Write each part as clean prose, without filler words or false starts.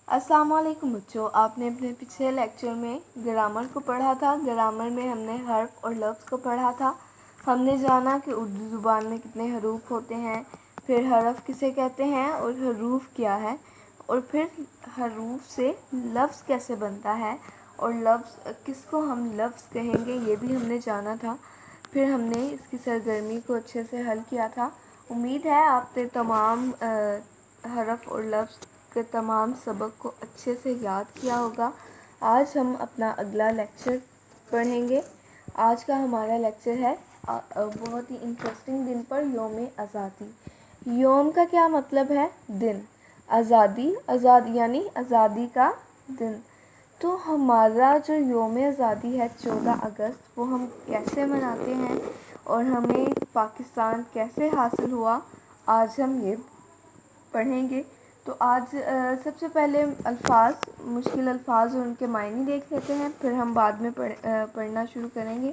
السلام علیکم بچوں، آپ نے اپنے پچھلے لیکچر میں گرامر کو پڑھا تھا۔ گرامر میں ہم نے حرف اور لفظ کو پڑھا تھا۔ ہم نے جانا کہ اردو زبان میں کتنے حروف ہوتے ہیں، پھر حرف کسے کہتے ہیں اور حروف کیا ہے، اور پھر حروف سے لفظ کیسے بنتا ہے اور لفظ کس کو ہم لفظ کہیں گے یہ بھی ہم نے جانا تھا۔ پھر ہم نے اس کی سرگرمی کو اچھے سے حل کیا تھا۔ امید ہے آپ نے تمام حرف اور لفظ کے تمام سبق کو اچھے سے یاد کیا ہوگا۔ آج ہم اپنا اگلا لیکچر پڑھیں گے۔ آج کا ہمارا لیکچر ہے بہت ہی انٹرسٹنگ دن پر یوم آزادی۔ یوم کا کیا مطلب ہے؟ دن۔ آزادی یعنی آزادی کا دن۔ تو ہمارا جو یوم آزادی ہے 14 اگست، وہ ہم کیسے مناتے ہیں اور ہمیں پاکستان کیسے حاصل ہوا، آج ہم یہ پڑھیں گے۔ تو آج سب سے پہلے مشکل الفاظ اور ان کے معنی دیکھ لیتے ہیں، پھر ہم بعد میں پڑھنا شروع کریں گے۔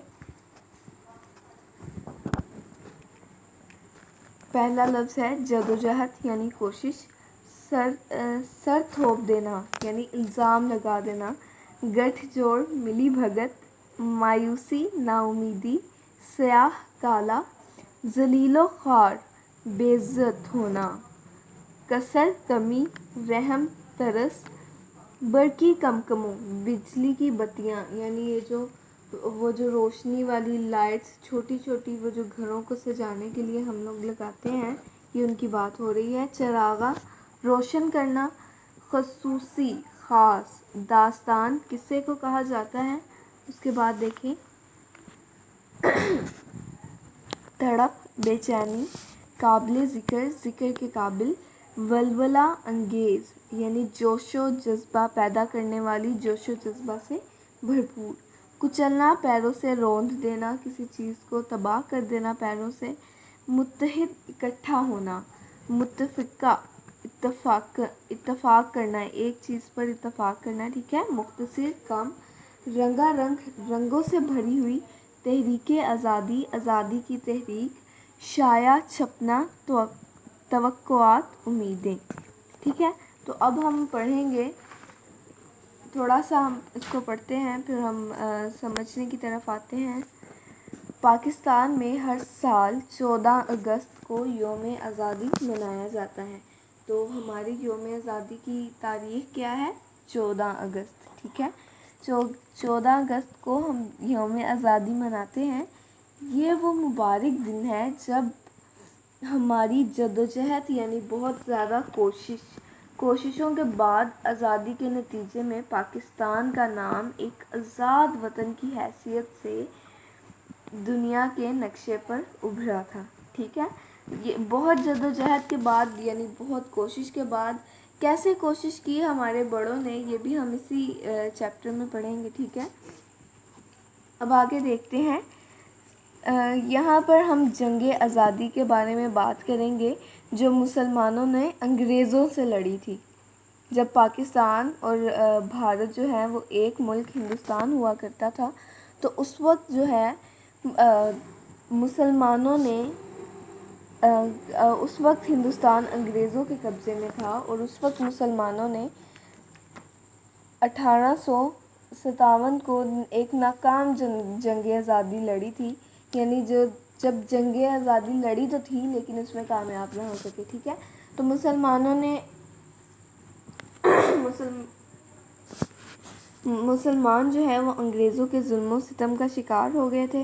پہلا لفظ ہے جدوجہد یعنی کوشش، سر تھوپ دینا یعنی الزام لگا دینا، گٹھ جوڑ ملی بھگت، مایوسی نا امیدی، سیاہ کالا، ذلیل و خوار بے عزت ہونا، کثر کمی، رحم ترس، برقی کمکموں بجلی کی بتیاں یعنی وہ جو روشنی والی لائٹس چھوٹی چھوٹی وہ جو گھروں کو سجانے کے لیے ہم لوگ لگاتے ہیں، یہ ان کی بات ہو رہی ہے۔ چراغاں روشن کرنا، خصوصی خاص، داستان قصے کو کہا جاتا ہے۔ اس کے بعد دیکھیں تڑپ بے چینی، قابل ذکر ذکر کے قابل، ولولہ انگیز یعنی جوش و جذبہ پیدا کرنے والی، جوش و جذبہ سے بھرپور، کچلنا پیروں سے روند دینا، کسی چیز کو تباہ کر دینا پیروں سے، متحد اکٹھا ہونا، متفقہ اتفاق کرنا، ایک چیز پر اتفاق کرنا، ٹھیک ہے، مختصر کم، رنگا رنگ رنگوں سے بھری ہوئی، تحریک آزادی آزادی کی تحریک، شائع چھپنا، توقعات امیدیں، ٹھیک ہے۔ تو اب ہم پڑھیں گے، تھوڑا سا ہم اس کو پڑھتے ہیں پھر ہم سمجھنے کی طرف آتے ہیں۔ پاکستان میں ہر سال 14 اگست کو یوم آزادی منایا جاتا ہے۔ تو ہماری یوم آزادی کی تاریخ کیا ہے؟ 14 اگست، ٹھیک ہے۔ 14 اگست کو ہم یوم آزادی مناتے ہیں۔ یہ وہ مبارک دن ہے جب ہماری جدوجہد یعنی بہت زیادہ کوششوں کے بعد آزادی کے نتیجے میں پاکستان کا نام ایک آزاد وطن کی حیثیت سے دنیا کے نقشے پر ابھرا تھا، ٹھیک ہے۔ یہ بہت جدوجہد کے بعد یعنی بہت کوشش کے بعد، کیسے کوشش کی ہمارے بڑوں نے، یہ بھی ہم اسی چیپٹر میں پڑھیں گے، ٹھیک ہے۔ اب آگے دیکھتے ہیں، یہاں پر ہم جنگ آزادی کے بارے میں بات کریں گے جو مسلمانوں نے انگریزوں سے لڑی تھی۔ جب پاکستان اور بھارت جو ہے وہ ایک ملک ہندوستان ہوا کرتا تھا، تو اس وقت جو ہے مسلمانوں نے اس وقت ہندوستان انگریزوں کے قبضے میں تھا، اور اس وقت مسلمانوں نے 1857 کو ایک ناکام جنگ آزادی لڑی تھی، یعنی جب جنگ آزادی لڑی تو تھی لیکن اس میں کامیاب نہ ہو سکے، ٹھیک ہے۔ تو مسلمان جو ہے وہ انگریزوں کے ظلم و ستم کا شکار ہو گئے تھے،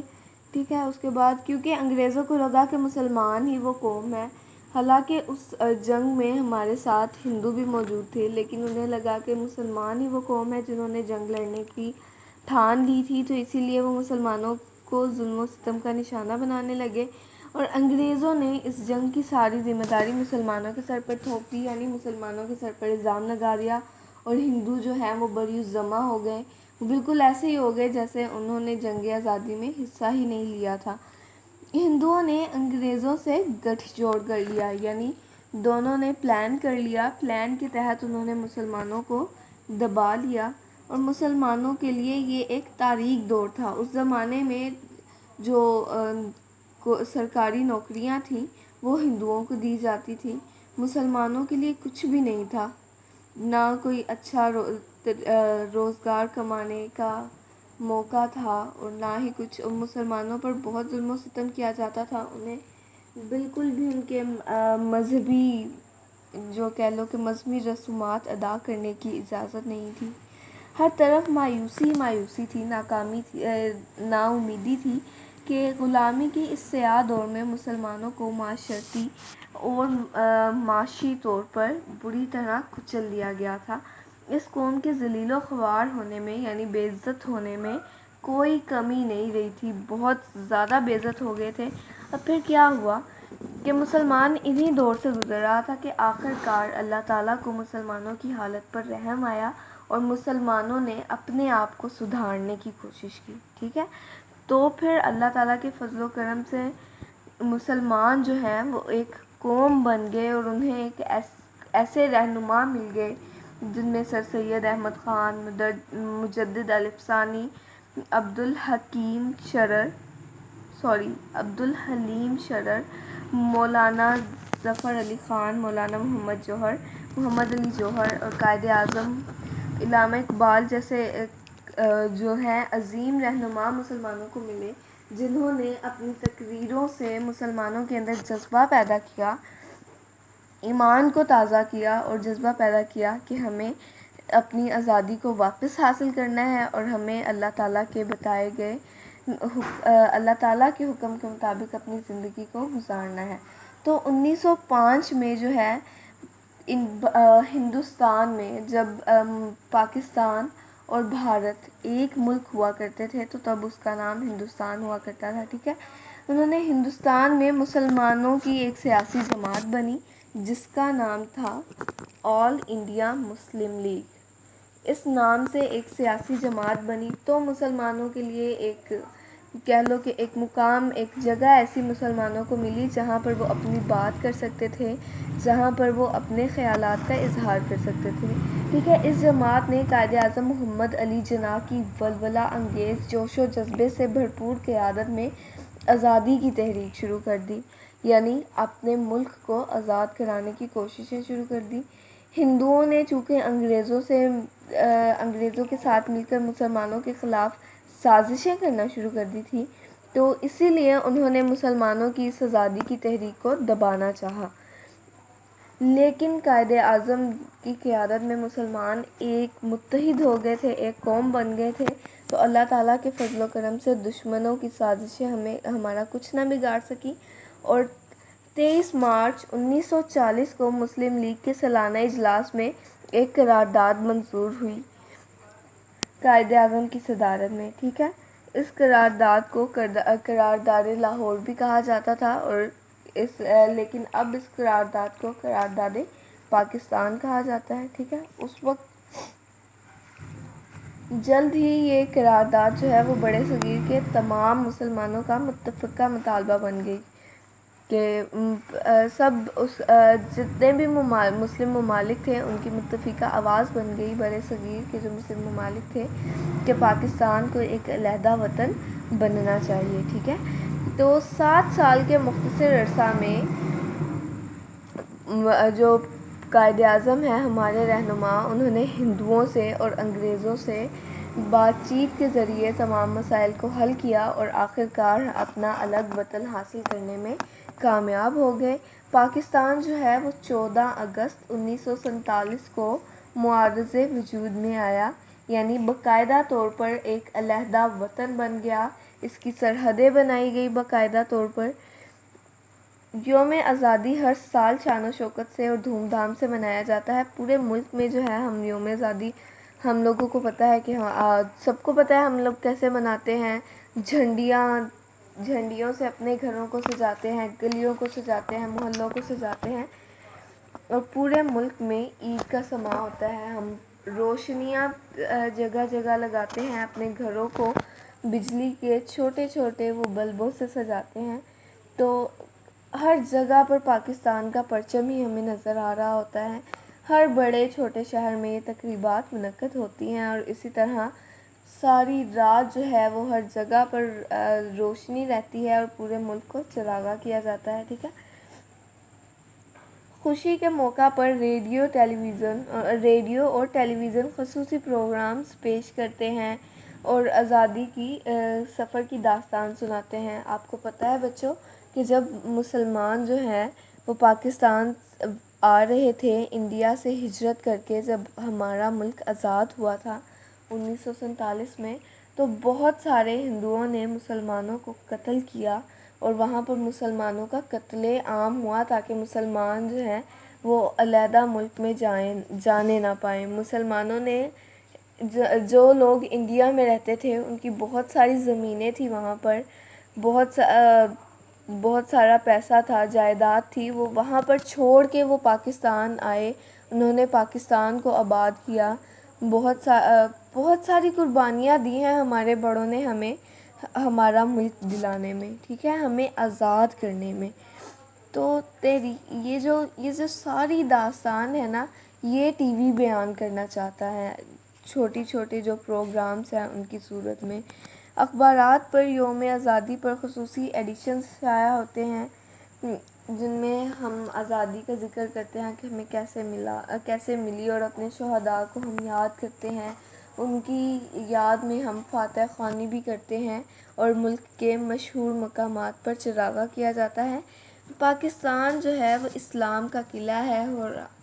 ٹھیک ہے۔ اس کے بعد کیونکہ انگریزوں کو لگا کہ مسلمان ہی وہ قوم ہے، حالانکہ اس جنگ میں ہمارے ساتھ ہندو بھی موجود تھے، لیکن انہیں لگا کہ مسلمان ہی وہ قوم ہے جنہوں نے جنگ لڑنے کی ٹھان لی تھی، تو اسی لیے وہ مسلمانوں کو ظلم و ستم کا نشانہ بنانے لگے، اور انگریزوں نے اس جنگ کی ساری ذمہ داری مسلمانوں کے سر پر تھوپ دی، یعنی مسلمانوں کے سر پر الزام لگا دیا، اور ہندو جو ہیں وہ بری الزمہ ہو گئے، بالکل ایسے ہی ہو گئے جیسے انہوں نے جنگ آزادی میں حصہ ہی نہیں لیا تھا۔ ہندوؤں نے انگریزوں سے گٹھ جوڑ کر لیا، یعنی دونوں نے پلان کر لیا، پلان کے تحت انہوں نے مسلمانوں کو دبا لیا، اور مسلمانوں کے لیے یہ ایک تاریک دور تھا۔ اس زمانے میں جو سرکاری نوکریاں تھیں وہ ہندوؤں کو دی جاتی تھیں، مسلمانوں کے لیے کچھ بھی نہیں تھا، نہ کوئی اچھا روزگار کمانے کا موقع تھا، اور نہ ہی کچھ مسلمانوں پر بہت ظلم و ستم کیا جاتا تھا. انہیں بالکل بھی ان کے مذہبی جو کہہ لو کہ مذہبی رسومات ادا کرنے کی اجازت نہیں تھی. ہر طرف مایوسی مایوسی تھی، ناکامی تھی، نا امیدی تھی کہ غلامی کی اس سیاہ دور میں مسلمانوں کو معاشرتی اور معاشی طور پر بری طرح کچل دیا گیا تھا. اس قوم کے ذلیل و خوار ہونے میں یعنی بے عزت ہونے میں کوئی کمی نہیں رہی تھی، بہت زیادہ بے عزت ہو گئے تھے. اب پھر کیا ہوا کہ مسلمان انہی دور سے گزر رہا تھا کہ آخر کار اللہ تعالیٰ کو مسلمانوں کی حالت پر رحم آیا اور مسلمانوں نے اپنے آپ کو سدھارنے کی کوشش کی. ٹھیک ہے، تو پھر اللہ تعالیٰ کے فضل و کرم سے مسلمان جو ہیں وہ ایک قوم بن گئے، اور انہیں ایک ایسے رہنما مل گئے جن میں سر سید احمد خان، مجدد الف ثانی، عبدالحلیم شرر، مولانا ظفر علی خان، مولانا محمد جوہر، محمد علی جوہر اور قائد اعظم علامہ اقبال جیسے جو ہیں عظیم رہنما مسلمانوں کو ملے، جنہوں نے اپنی تقریروں سے مسلمانوں کے اندر جذبہ پیدا کیا، ایمان کو تازہ کیا اور جذبہ پیدا کیا کہ ہمیں اپنی آزادی کو واپس حاصل کرنا ہے اور ہمیں اللہ تعالیٰ کے بتائے گئے اللہ تعالیٰ کے حکم کے مطابق اپنی زندگی کو گزارنا ہے. تو 1905 میں جو ہے ہندوستان میں جب پاکستان اور بھارت ایک ملک ہوا کرتے تھے تو تب اس کا نام ہندوستان ہوا کرتا تھا. ٹھیک ہے، انہوں نے ہندوستان میں مسلمانوں کی ایک سیاسی جماعت بنی جس کا نام تھا آل انڈیا مسلم لیگ. اس نام سے ایک سیاسی جماعت بنی تو مسلمانوں کے لیے ایک کہہ لو کہ ایک مقام، ایک جگہ ایسی مسلمانوں کو ملی جہاں پر وہ اپنی بات کر سکتے تھے، جہاں پر وہ اپنے خیالات کا اظہار کر سکتے تھے. ٹھیک ہے، اس جماعت نے قائد اعظم محمد علی جناح کی ولولہ انگیز جوش و جذبے سے بھرپور قیادت میں آزادی کی تحریک شروع کر دی، یعنی اپنے ملک کو آزاد کرانے کی کوششیں شروع کر دی. ہندوؤں نے چونکہ انگریزوں کے ساتھ مل کر مسلمانوں کے خلاف سازشیں کرنا شروع کر دی تھی، تو اسی لیے انہوں نے مسلمانوں کی اس آزادی کی تحریک کو دبانا چاہا. لیکن قائد اعظم کی قیادت میں مسلمان ایک متحد ہو گئے تھے، ایک قوم بن گئے تھے. تو اللہ تعالیٰ کے فضل و کرم سے دشمنوں کی سازشیں ہمارا کچھ نہ بگاڑ سکی، اور 23 مارچ 1940 کو مسلم لیگ کے سالانہ اجلاس میں ایک قرارداد منظور ہوئی قائد اعظم کی صدارت میں. ٹھیک ہے، اس قرارداد کو قرارداد لاہور بھی کہا جاتا تھا، اور لیکن اب اس قرارداد کو قرارداد پاکستان کہا جاتا ہے. ٹھیک ہے، اس وقت جلد ہی یہ قرارداد جو ہے وہ بڑے صغیر کے تمام مسلمانوں کا متفقہ مطالبہ بن گئی کہ جتنے بھی مسلم ممالک تھے ان کی متفقہ آواز بن گئی بڑے صغیر کے جو مسلم ممالک تھے کہ پاکستان کو ایک علیحدہ وطن بننا چاہیے. ٹھیک ہے، تو 7 سال کے مختصر عرصہ میں جو قائد اعظم ہیں ہمارے رہنما، انہوں نے ہندوؤں سے اور انگریزوں سے بات چیت کے ذریعے تمام مسائل کو حل کیا اور آخر کار اپنا الگ وطن حاصل کرنے میں کامیاب ہو گئے. پاکستان جو ہے وہ 14 اگست 1947 کو معاوضہ وجود میں آیا، یعنی باقاعدہ طور پر ایک علیحدہ وطن بن گیا. اس کی سرحدیں بنائی گئی باقاعدہ طور پر. یوم آزادی ہر سال شان و شوکت سے اور دھوم دھام سے منایا جاتا ہے. پورے ملک میں جو ہے ہم یوم آزادی ہم لوگوں کو پتہ ہے کہ سب کو پتہ ہے ہم لوگ کیسے مناتے ہیں. جھنڈیوں سے اپنے گھروں کو سجاتے ہیں، گلیوں کو سجاتے ہیں، محلوں کو سجاتے ہیں، اور پورے ملک میں عید کا سماں ہوتا ہے. ہم روشنیاں جگہ جگہ لگاتے ہیں، اپنے گھروں کو بجلی کے چھوٹے چھوٹے وہ بلبوں سے سجاتے ہیں. تو ہر جگہ پر پاکستان کا پرچم ہی ہمیں نظر آ رہا ہوتا ہے. ہر بڑے چھوٹے شہر میں یہ تقریبات منعقد ہوتی ہیں، اور اسی طرح ساری رات جو ہے وہ ہر جگہ پر روشنی رہتی ہے اور پورے ملک کو چراغاں کیا جاتا ہے. ٹھیک ہے، خوشی کے موقع پر ریڈیو اور ٹیلی ویژن خصوصی پروگرامز پیش کرتے ہیں اور آزادی کی سفر کی داستان سناتے ہیں۔ آپ کو پتہ ہے بچوں کہ جب مسلمان جو ہیں وہ پاکستان آ رہے تھے انڈیا سے ہجرت کر کے، جب ہمارا ملک آزاد ہوا تھا 1947 میں، تو بہت سارے ہندوؤں نے مسلمانوں کو قتل کیا اور وہاں پر مسلمانوں کا قتل عام ہوا تاکہ مسلمان جو ہیں وہ علیحدہ ملک میں جانے نہ پائیں۔ مسلمانوں نے جو لوگ انڈیا میں رہتے تھے ان کی بہت ساری زمینیں تھیں، وہاں پر بہت سارا پیسہ تھا، جائیداد تھی، وہ وہاں پر چھوڑ کے وہ پاکستان آئے، انہوں نے پاکستان کو آباد کیا، بہت ساری قربانیاں دی ہیں ہمارے بڑوں نے ہمیں ہمارا ملک دلانے میں، ٹھیک ہے، ہمیں آزاد کرنے میں۔ تو یہ جو ساری داستان ہے نا، یہ ٹی وی بیان کرنا چاہتا ہے، چھوٹی چھوٹے جو پروگرامز ہیں ان کی صورت میں۔ اخبارات پر یوم آزادی پر خصوصی ایڈیشنز شائع ہوتے ہیں جن میں ہم آزادی کا ذکر کرتے ہیں کہ ہمیں کیسے ملی، اور اپنے شہداء کو ہم یاد کرتے ہیں، ان کی یاد میں ہم فاتح خوانی بھی کرتے ہیں اور ملک کے مشہور مقامات پر چراغاں کیا جاتا ہے۔ پاکستان جو ہے وہ اسلام کا قلعہ ہے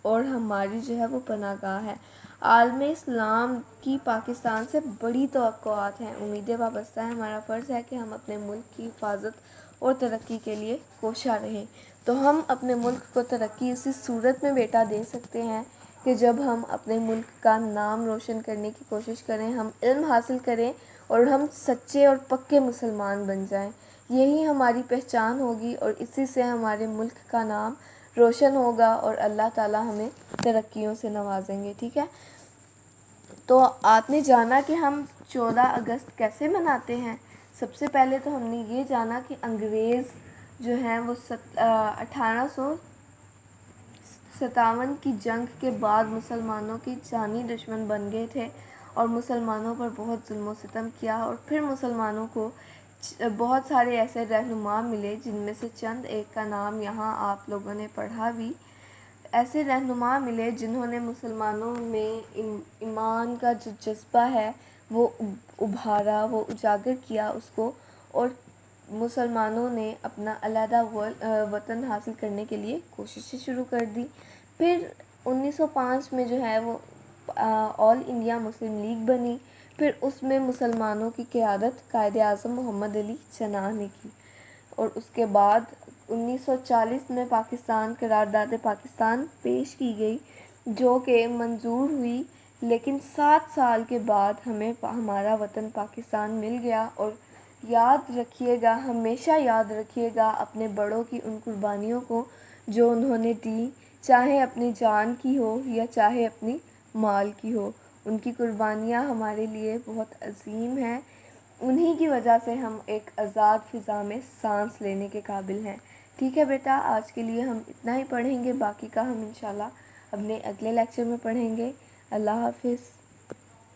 اور ہماری جو ہے وہ پناہ گاہ ہے۔ عالم اسلام کی پاکستان سے بڑی توقعات ہیں، امیدیں وابستہ ہیں۔ ہمارا فرض ہے کہ ہم اپنے ملک کی حفاظت اور ترقی کے لیے کوشاں رہیں۔ تو ہم اپنے ملک کو ترقی اسی صورت میں بیٹا دے سکتے ہیں کہ جب ہم اپنے ملک کا نام روشن کرنے کی کوشش کریں، ہم علم حاصل کریں اور ہم سچے اور پکے مسلمان بن جائیں۔ یہی ہماری پہچان ہوگی اور اسی سے ہمارے ملک کا نام روشن ہوگا اور اللہ تعالی ہمیں ترقیوں سے نوازیں گے، ٹھیک ہے۔ تو آپ نے جانا کہ ہم 14 اگست کیسے مناتے ہیں۔ سب سے پہلے تو ہم نے یہ جانا کہ انگریز جو ہیں وہ 1857 کی جنگ کے بعد مسلمانوں کی جانی دشمن بن گئے تھے اور مسلمانوں پر بہت ظلم و ستم کیا، اور پھر مسلمانوں کو بہت سارے ایسے رہنما ملے جن میں سے چند ایک کا نام یہاں آپ لوگوں نے پڑھا بھی۔ ایسے رہنما ملے جنہوں نے مسلمانوں میں ایمان کا جو جذبہ ہے وہ ابھارا، وہ اجاگر کیا اس کو، اور مسلمانوں نے اپنا علیحدہ وطن حاصل کرنے کے لیے کوششیں شروع کر دی۔ پھر 1905 میں جو ہے وہ آل انڈیا مسلم لیگ بنی، پھر اس میں مسلمانوں کی قیادت قائد اعظم محمد علی جناح نے کی، اور اس کے بعد 1940 میں پاکستان قرارداد پاکستان پیش کی گئی جو کہ منظور ہوئی، لیکن 7 سال کے بعد ہمیں ہمارا وطن پاکستان مل گیا۔ اور یاد رکھیے گا، ہمیشہ یاد رکھیے گا اپنے بڑوں کی ان قربانیوں کو جو انہوں نے دی، چاہے اپنی جان کی ہو یا چاہے اپنی مال کی ہو، ان کی قربانیاں ہمارے لیے بہت عظیم ہیں، انہی کی وجہ سے ہم ایک آزاد فضا میں سانس لینے کے قابل ہیں۔ ٹھیک ہے بیٹا، آج کے لیے ہم اتنا ہی پڑھیں گے، باقی کا ہم انشاءاللہ اپنے اگلے لیکچر میں پڑھیں گے۔ اللہ حافظ۔